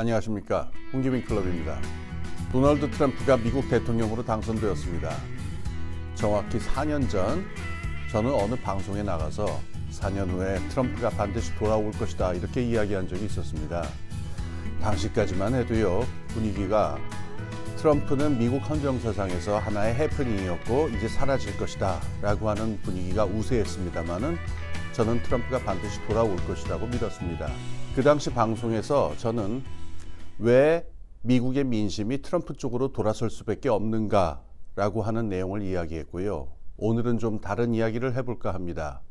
안녕하십니까, 홍기빈 클럽입니다. 도널드 트럼프가 미국 대통령으로 당선되었습니다. 정확히 4년 전 저는 어느 방송에 나가서 4년 후에 트럼프가 반드시 돌아올 것이다 이렇게 이야기한 적이 있었습니다. 당시까지만 해도요, 분위기가 트럼프는 미국 헌정사상에서 하나의 해프닝이었고 이제 사라질 것이다 라고 하는 분위기가 우세했습니다만은 저는 트럼프가 반드시 돌아올 것이라고 믿었습니다. 그 당시 방송에서 저는 왜 미국의 민심이 트럼프 쪽으로 돌아설 수밖에 없는가 라고 하는 내용을 이야기했고요. 오늘은 좀 다른 이야기를 해볼까 합니다.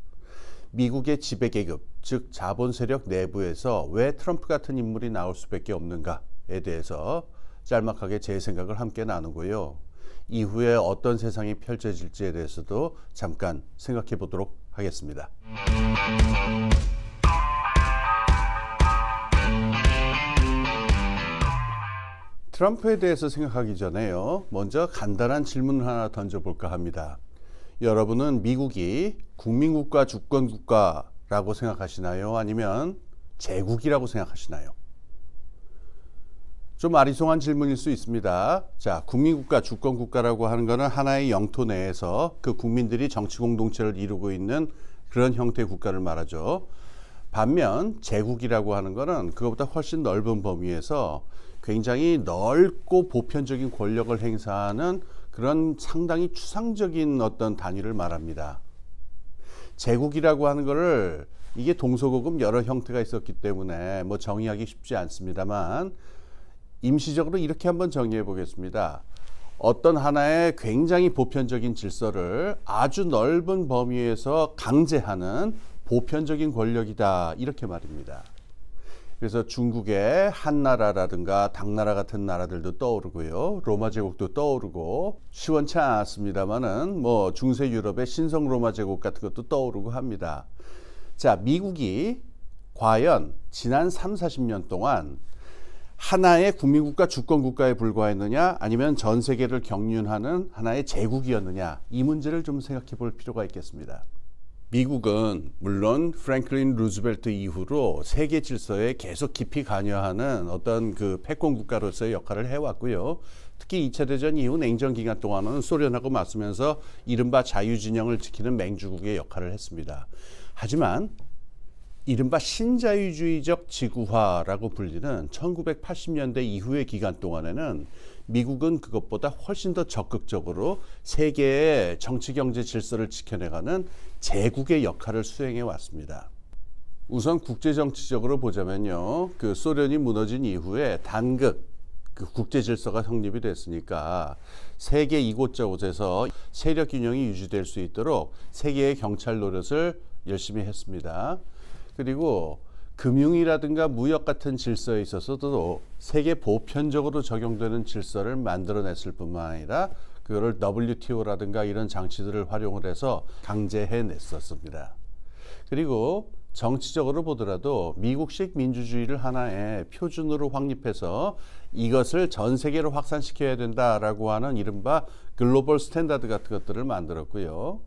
미국의 지배계급, 즉 자본 세력 내부에서 왜 트럼프 같은 인물이 나올 수밖에 없는가에 대해서 짤막하게 제 생각을 함께 나누고요. 이후에 어떤 세상이 펼쳐질지에 대해서도 잠깐 생각해 보도록 하겠습니다. 트럼프에 대해서 생각하기 전에요, 먼저 간단한 질문을 하나 던져볼까 합니다. 여러분은 미국이 국민국가 주권국가라고 생각하시나요? 아니면 제국이라고 생각하시나요? 좀 아리송한 질문일 수 있습니다. 자, 국민국가 주권국가라고 하는 것은 하나의 영토 내에서 그 국민들이 정치 공동체를 이루고 있는 그런 형태의 국가를 말하죠. 반면 제국이라고 하는 것은 그것보다 훨씬 넓은 범위에서 굉장히 넓고 보편적인 권력을 행사하는 그런 상당히 추상적인 어떤 단위를 말합니다. 제국이라고 하는 것을 이게 동서고금 여러 형태가 있었기 때문에 뭐 정의하기 쉽지 않습니다만 임시적으로 이렇게 한번 정의해 보겠습니다. 어떤 하나의 굉장히 보편적인 질서를 아주 넓은 범위에서 강제하는 보편적인 권력이다 이렇게 말입니다. 그래서 중국의 한나라라든가 당나라 같은 나라들도 떠오르고요. 로마 제국도 떠오르고 시원치 않았습니다만은 뭐 중세 유럽의 신성 로마 제국 같은 것도 떠오르고 합니다. 자, 미국이 과연 지난 30-40년 동안 하나의 국민국가 주권국가에 불과했느냐 아니면 전 세계를 경륜하는 하나의 제국이었느냐, 이 문제를 좀 생각해 볼 필요가 있겠습니다. 미국은 물론 프랭클린 루즈벨트 이후로 세계 질서에 계속 깊이 관여하는 어떤 그 패권 국가로서의 역할을 해왔고요. 특히 2차 대전 이후 냉전 기간 동안은 소련하고 맞서면서 이른바 자유진영을 지키는 맹주국의 역할을 했습니다. 하지만 이른바 신자유주의적 지구화라고 불리는 1980년대 이후의 기간 동안에는 미국은 그것보다 훨씬 더 적극적으로 세계의 정치 경제 질서를 지켜내가는 제국의 역할을 수행해 왔습니다. 우선 국제 정치적으로 보자면요, 그 소련이 무너진 이후에 단극 그 국제 질서가 성립이 됐으니까 세계 이곳저곳에서 세력 균형이 유지될 수 있도록 세계의 경찰 노릇을 열심히 했습니다. 그리고 금융이라든가 무역 같은 질서에 있어서도 세계 보편적으로 적용되는 질서를 만들어냈을 뿐만 아니라 그거를 WTO라든가 이런 장치들을 활용을 해서 강제해냈었습니다. 그리고 정치적으로 보더라도 미국식 민주주의를 하나의 표준으로 확립해서 이것을 전 세계로 확산시켜야 된다라고 하는 이른바 글로벌 스탠다드 같은 것들을 만들었고요.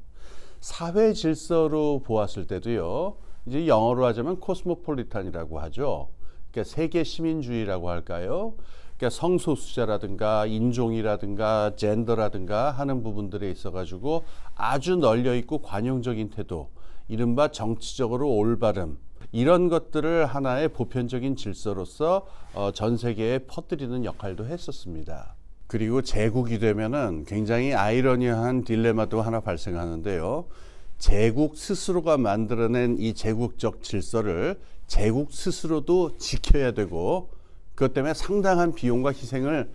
사회 질서로 보았을 때도요, 이제 영어로 하자면 코스모폴리탄이라고 하죠. 그러니까 세계 시민주의라고 할까요? 그러니까 성소수자라든가 인종이라든가 젠더라든가 하는 부분들에 있어가지고 아주 널려 있고 관용적인 태도, 이른바 정치적으로 올바름, 이런 것들을 하나의 보편적인 질서로서 전 세계에 퍼뜨리는 역할도 했었습니다. 그리고 제국이 되면은 굉장히 아이러니한 딜레마도 하나 발생하는데요. 제국 스스로가 만들어낸 이 제국적 질서를 제국 스스로도 지켜야 되고 그것 때문에 상당한 비용과 희생을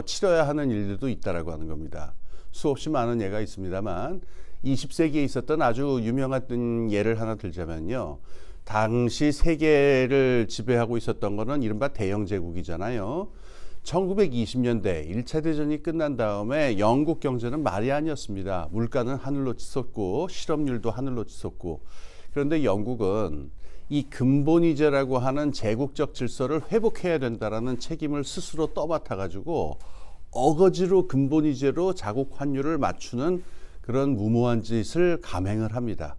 치러야 하는 일들도 있다라고 하는 겁니다. 수없이 많은 예가 있습니다만 20세기에 있었던 아주 유명한 예를 하나 들자면요. 당시 세계를 지배하고 있었던 거는 이른바 대영 제국이잖아요. 1920년대 1차 대전이 끝난 다음에 영국 경제는 말이 아니었습니다. 물가는 하늘로 치솟고 실업률도 하늘로 치솟고, 그런데 영국은 이 근본이제라고 하는 제국적 질서를 회복해야 된다라는 책임을 스스로 떠맡아 가지고 어거지로 근본이제로 자국 환율을 맞추는 그런 무모한 짓을 감행을 합니다.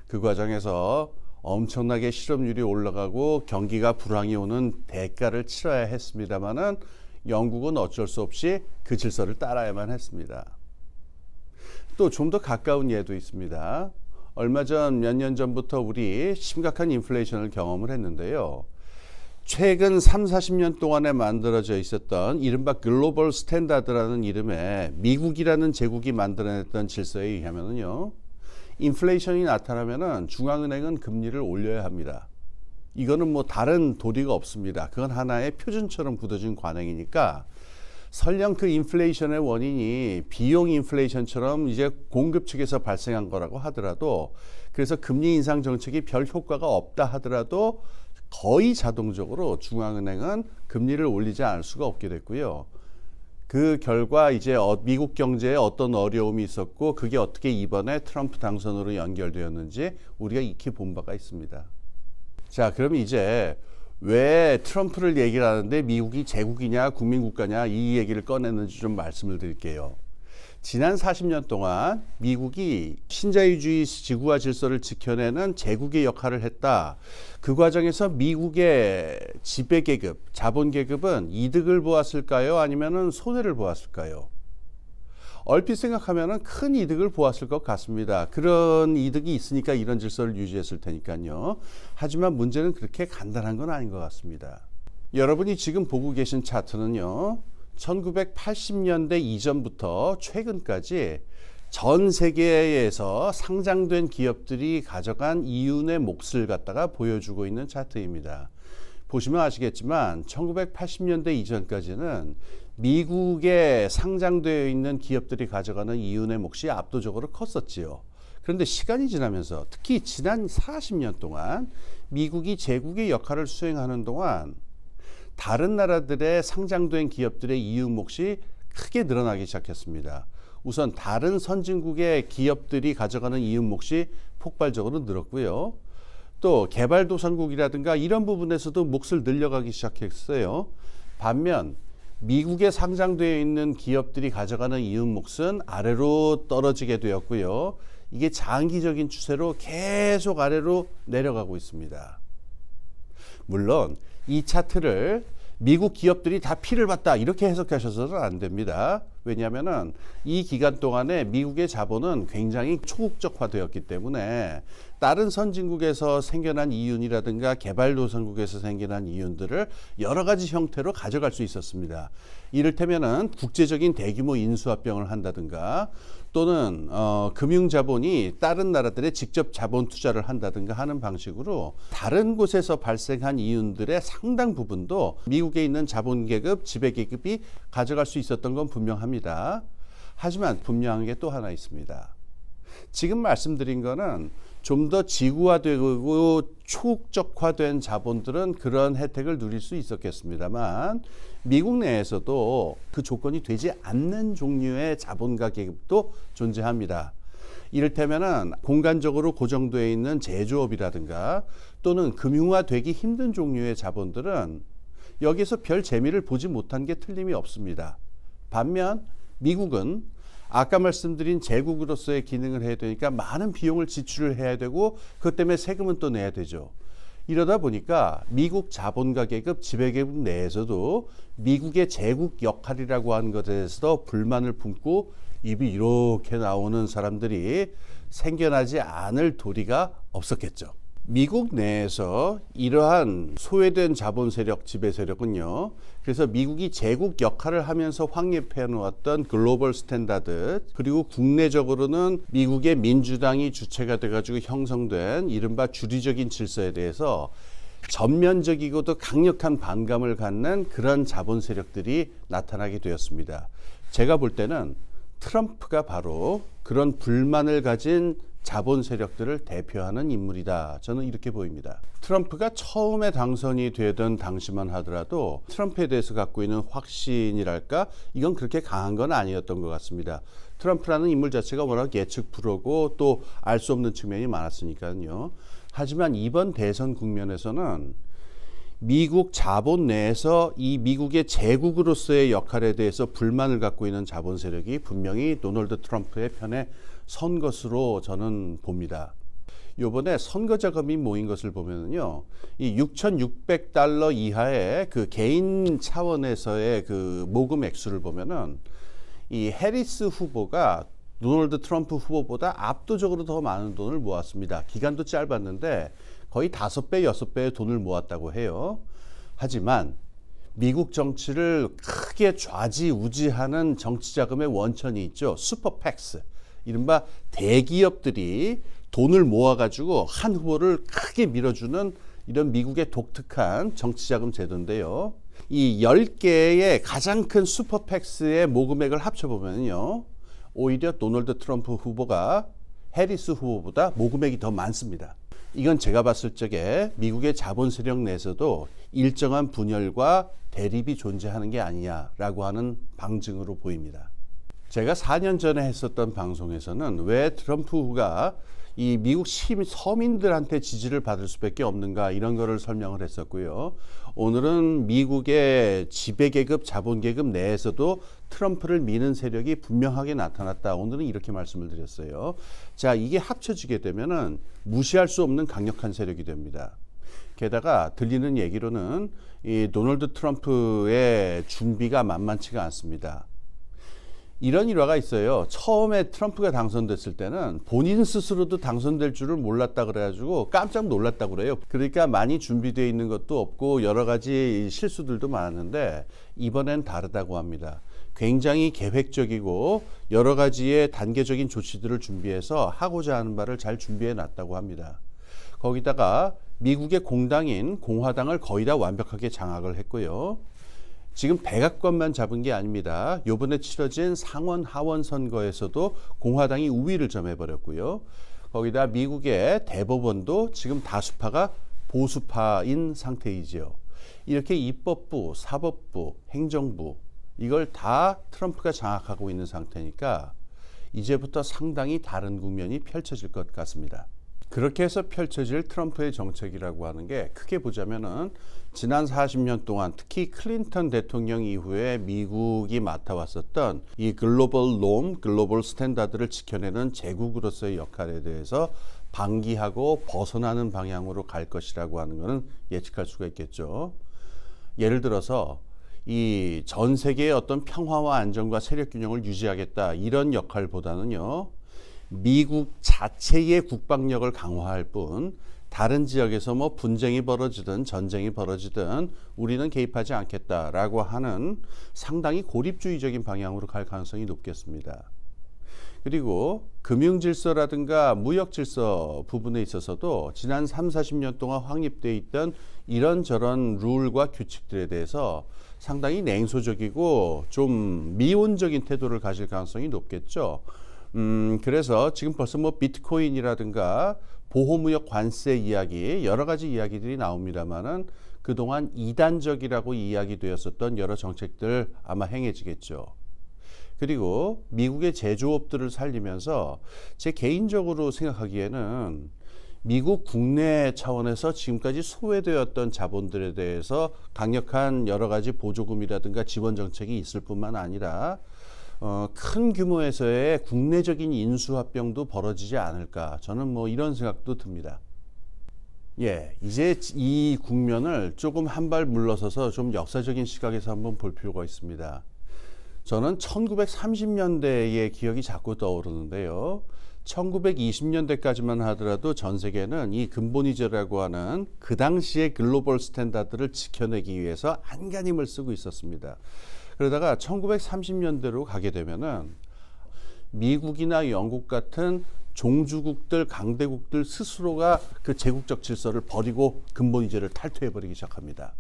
그 과정에서 엄청나게 실업률이 올라가고 경기가 불황이 오는 대가를 치러야 했습니다마는 영국은 어쩔 수 없이 그 질서를 따라야만 했습니다. 또 좀 더 가까운 예도 있습니다. 얼마 전 몇 년 전부터 우리 심각한 인플레이션을 경험을 했는데요. 최근 30-40년 동안에 만들어져 있었던 이른바 글로벌 스탠다드라는 이름의 미국이라는 제국이 만들어냈던 질서에 의하면요, 인플레이션이 나타나면은 중앙은행은 금리를 올려야 합니다. 이거는 뭐 다른 도리가 없습니다. 그건 하나의 표준처럼 굳어진 관행이니까 설령 그 인플레이션의 원인이 비용 인플레이션처럼 이제 공급 측에서 발생한 거라고 하더라도, 그래서 금리 인상 정책이 별 효과가 없다 하더라도 거의 자동적으로 중앙은행은 금리를 올리지 않을 수가 없게 됐고요. 그 결과 이제 미국 경제에 어떤 어려움이 있었고 그게 어떻게 이번에 트럼프 당선으로 연결되었는지 우리가 익히 본 바가 있습니다. 자, 그럼 이제 왜 트럼프를 얘기를 하는데 미국이 제국이냐 국민국가냐 이 얘기를 꺼냈는지 좀 말씀을 드릴게요. 지난 40년 동안 미국이 신자유주의 지구화 질서를 지켜내는 제국의 역할을 했다. 그 과정에서 미국의 지배계급, 자본계급은 이득을 보았을까요? 아니면 손해를 보았을까요? 얼핏 생각하면 큰 이득을 보았을 것 같습니다. 그런 이득이 있으니까 이런 질서를 유지했을 테니까요. 하지만 문제는 그렇게 간단한 건 아닌 것 같습니다. 여러분이 지금 보고 계신 차트는요, 1980년대 이전부터 최근까지 전 세계에서 상장된 기업들이 가져간 이윤의 몫을 갖다가 보여주고 있는 차트입니다. 보시면 아시겠지만 1980년대 이전까지는 미국에 상장되어 있는 기업들이 가져가는 이윤의 몫이 압도적으로 컸었지요. 그런데 시간이 지나면서 특히 지난 40년 동안 미국이 제국의 역할을 수행하는 동안 다른 나라들의 상장된 기업들의 이윤 몫이 크게 늘어나기 시작했습니다. 우선 다른 선진국의 기업들이 가져가는 이윤 몫이 폭발적으로 늘었고요. 또 개발도상국이라든가 이런 부분에서도 몫을 늘려가기 시작했어요. 반면 미국에 상장되어 있는 기업들이 가져가는 이윤 몫은 아래로 떨어지게 되었고요. 이게 장기적인 추세로 계속 아래로 내려가고 있습니다. 물론 이 차트를 미국 기업들이 다 피를 봤다 이렇게 해석하셔서는 안 됩니다. 왜냐하면 이 기간 동안에 미국의 자본은 굉장히 초국적화되었기 때문에 다른 선진국에서 생겨난 이윤이라든가 개발도상국에서 생겨난 이윤들을 여러 가지 형태로 가져갈 수 있었습니다. 이를테면은 국제적인 대규모 인수합병을 한다든가 또는 금융자본이 다른 나라들의 직접 자본 투자를 한다든가 하는 방식으로 다른 곳에서 발생한 이윤들의 상당 부분도 미국에 있는 자본계급, 지배계급이 가져갈 수 있었던 건 분명합니다. 하지만 분명한 게 또 하나 있습니다. 지금 말씀드린 거는 좀 더 지구화되고 초국적화된 자본들은 그런 혜택을 누릴 수 있었겠습니다만 미국 내에서도 그 조건이 되지 않는 종류의 자본가 계급도 존재합니다. 이를테면은 공간적으로 고정되어 있는 제조업이라든가 또는 금융화되기 힘든 종류의 자본들은 여기서 별 재미를 보지 못한 게 틀림이 없습니다. 반면 미국은 아까 말씀드린 제국으로서의 기능을 해야 되니까 많은 비용을 지출을 해야 되고 그것 때문에 세금은 또 내야 되죠. 이러다 보니까 미국 자본가 계급, 지배계급 내에서도 미국의 제국 역할이라고 하는 것에 대해서 불만을 품고 입이 이렇게 나오는 사람들이 생겨나지 않을 도리가 없었겠죠. 미국 내에서 이러한 소외된 자본 세력, 지배 세력은요, 그래서 미국이 제국 역할을 하면서 확립해 놓았던 글로벌 스탠다드, 그리고 국내적으로는 미국의 민주당이 주체가 돼가지고 형성된 이른바 주류적인 질서에 대해서 전면적이고도 강력한 반감을 갖는 그런 자본 세력들이 나타나게 되었습니다. 제가 볼 때는 트럼프가 바로 그런 불만을 가진 자본 세력들을 대표하는 인물이다. 저는 이렇게 보입니다. 트럼프가 처음에 당선이 되던 당시만 하더라도 트럼프에 대해서 갖고 있는 확신이랄까? 이건 그렇게 강한 건 아니었던 것 같습니다. 트럼프라는 인물 자체가 워낙 예측 불허고 또 알 수 없는 측면이 많았으니까요. 하지만 이번 대선 국면에서는 미국 자본 내에서 이 미국의 제국으로서의 역할에 대해서 불만을 갖고 있는 자본 세력이 분명히 도널드 트럼프의 편에 선 것으로 저는 봅니다. 요번에 선거 자금이 모인 것을 보면은요, 이 $6,600 이하의 그 개인 차원에서의 그 모금 액수를 보면은 이 해리스 후보가 도널드 트럼프 후보보다 압도적으로 더 많은 돈을 모았습니다. 기간도 짧았는데 거의 5배, 6배의 돈을 모았다고 해요. 하지만 미국 정치를 크게 좌지우지하는 정치 자금의 원천이 있죠. 슈퍼팩스. 이른바 대기업들이 돈을 모아가지고 한 후보를 크게 밀어주는 이런 미국의 독특한 정치자금 제도인데요. 이 10개의 가장 큰 슈퍼팩스의 모금액을 합쳐보면요, 오히려 도널드 트럼프 후보가 해리스 후보보다 모금액이 더 많습니다. 이건 제가 봤을 적에 미국의 자본 세력 내에서도 일정한 분열과 대립이 존재하는 게 아니냐라고 하는 방증으로 보입니다. 제가 4년 전에 했었던 방송에서는 왜 트럼프가 이 미국 서민들한테 지지를 받을 수밖에 없는가, 이런 거를 설명을 했었고요. 오늘은 미국의 지배계급, 자본계급 내에서도 트럼프를 미는 세력이 분명하게 나타났다. 오늘은 이렇게 말씀을 드렸어요. 자, 이게 합쳐지게 되면은 무시할 수 없는 강력한 세력이 됩니다. 게다가 들리는 얘기로는 이 도널드 트럼프의 준비가 만만치가 않습니다. 이런 일화가 있어요. 처음에 트럼프가 당선됐을 때는 본인 스스로도 당선될 줄을 몰랐다 그래가지고 깜짝 놀랐다 그래요. 그러니까 많이 준비되어 있는 것도 없고 여러 가지 실수들도 많았는데 이번엔 다르다고 합니다. 굉장히 계획적이고 여러 가지의 단계적인 조치들을 준비해서 하고자 하는 바를 잘 준비해 놨다고 합니다. 거기다가 미국의 공당인 공화당을 거의 다 완벽하게 장악을 했고요. 지금 백악관만 잡은 게 아닙니다. 이번에 치러진 상원 하원 선거에서도 공화당이 우위를 점해버렸고요. 거기다 미국의 대법원도 지금 다수파가 보수파인 상태이지요. 이렇게 입법부, 사법부, 행정부, 이걸 다 트럼프가 장악하고 있는 상태니까 이제부터 상당히 다른 국면이 펼쳐질 것 같습니다. 그렇게 해서 펼쳐질 트럼프의 정책이라고 하는 게 크게 보자면은 지난 40년 동안 특히 클린턴 대통령 이후에 미국이 맡아왔었던 이 글로벌 놈, 글로벌 스탠다드를 지켜내는 제국으로서의 역할에 대해서 방기하고 벗어나는 방향으로 갈 것이라고 하는 것은 예측할 수가 있겠죠. 예를 들어서 이 전 세계의 어떤 평화와 안정과 세력 균형을 유지하겠다, 이런 역할보다는요, 미국 자체의 국방력을 강화할 뿐 다른 지역에서 뭐 분쟁이 벌어지든 전쟁이 벌어지든 우리는 개입하지 않겠다라고 하는 상당히 고립주의적인 방향으로 갈 가능성이 높겠습니다. 그리고 금융질서라든가 무역질서 부분에 있어서도 지난 30-40년 동안 확립되어 있던 이런저런 룰과 규칙들에 대해서 상당히 냉소적이고 좀 미온적인 태도를 가질 가능성이 높겠죠. 그래서 지금 벌써 뭐 비트코인이라든가 보호무역 관세 이야기, 여러 가지 이야기들이 나옵니다만은 그동안 이단적이라고 이야기되었었던 여러 정책들 아마 행해지겠죠. 그리고 미국의 제조업들을 살리면서 제 개인적으로 생각하기에는 미국 국내 차원에서 지금까지 소외되었던 자본들에 대해서 강력한 여러 가지 보조금이라든가 지원 정책이 있을 뿐만 아니라 큰 규모에서의 국내적인 인수합병도 벌어지지 않을까, 저는 뭐 이런 생각도 듭니다. 예, 이제 이 국면을 조금 한 발 물러서서 좀 역사적인 시각에서 한번 볼 필요가 있습니다. 저는 1930년대의 기억이 자꾸 떠오르는데요. 1920년대까지만 하더라도 전 세계는 이 근본위제라고 하는 그 당시의 글로벌 스탠다드를 지켜내기 위해서 안간힘을 쓰고 있었습니다. 그러다가 1930년대로 가게 되면은 미국이나 영국 같은 종주국들, 강대국들 스스로가 그 제국적 질서를 버리고 근본위제를 탈퇴해버리기 시작합니다.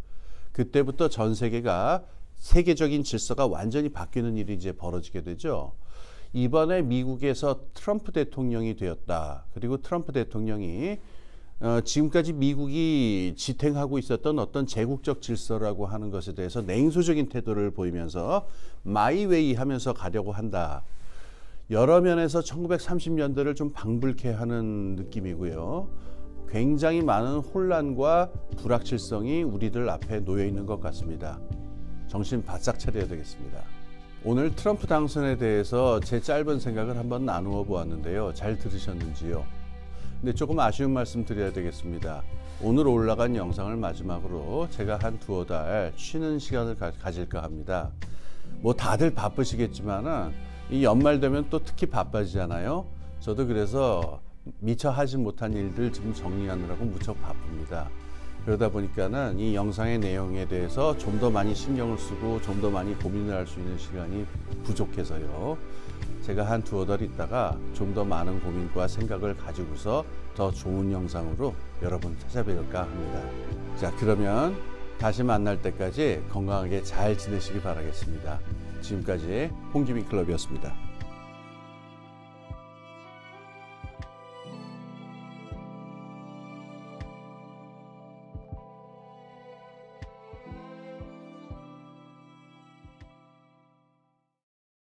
그때부터 전 세계가 세계적인 질서가 완전히 바뀌는 일이 이제 벌어지게 되죠. 이번에 미국에서 트럼프 대통령이 되었다. 그리고 트럼프 대통령이 지금까지 미국이 지탱하고 있었던 어떤 제국적 질서라고 하는 것에 대해서 냉소적인 태도를 보이면서 마이웨이 하면서 가려고 한다. 여러 면에서 1930년대를 좀 방불케 하는 느낌이고요. 굉장히 많은 혼란과 불확실성이 우리들 앞에 놓여 있는 것 같습니다. 정신 바싹 차려야 되겠습니다. 오늘 트럼프 당선에 대해서 제 짧은 생각을 한번 나누어 보았는데요. 잘 들으셨는지요? 근데 조금 아쉬운 말씀 드려야 되겠습니다. 오늘 올라간 영상을 마지막으로 제가 한 두어 달 쉬는 시간을 가질까 합니다. 뭐 다들 바쁘시겠지만은 이 연말 되면 또 특히 바빠지잖아요. 저도 그래서 미처 하지 못한 일들 지금 정리하느라고 무척 바쁩니다. 그러다 보니까는 이 영상의 내용에 대해서 좀 더 많이 신경을 쓰고 좀 더 많이 고민을 할 수 있는 시간이 부족해서요. 제가 한 두어 달 있다가 좀 더 많은 고민과 생각을 가지고서 더 좋은 영상으로 여러분 찾아뵐까 합니다. 자, 그러면 다시 만날 때까지 건강하게 잘 지내시기 바라겠습니다. 지금까지 홍기민 클럽이었습니다.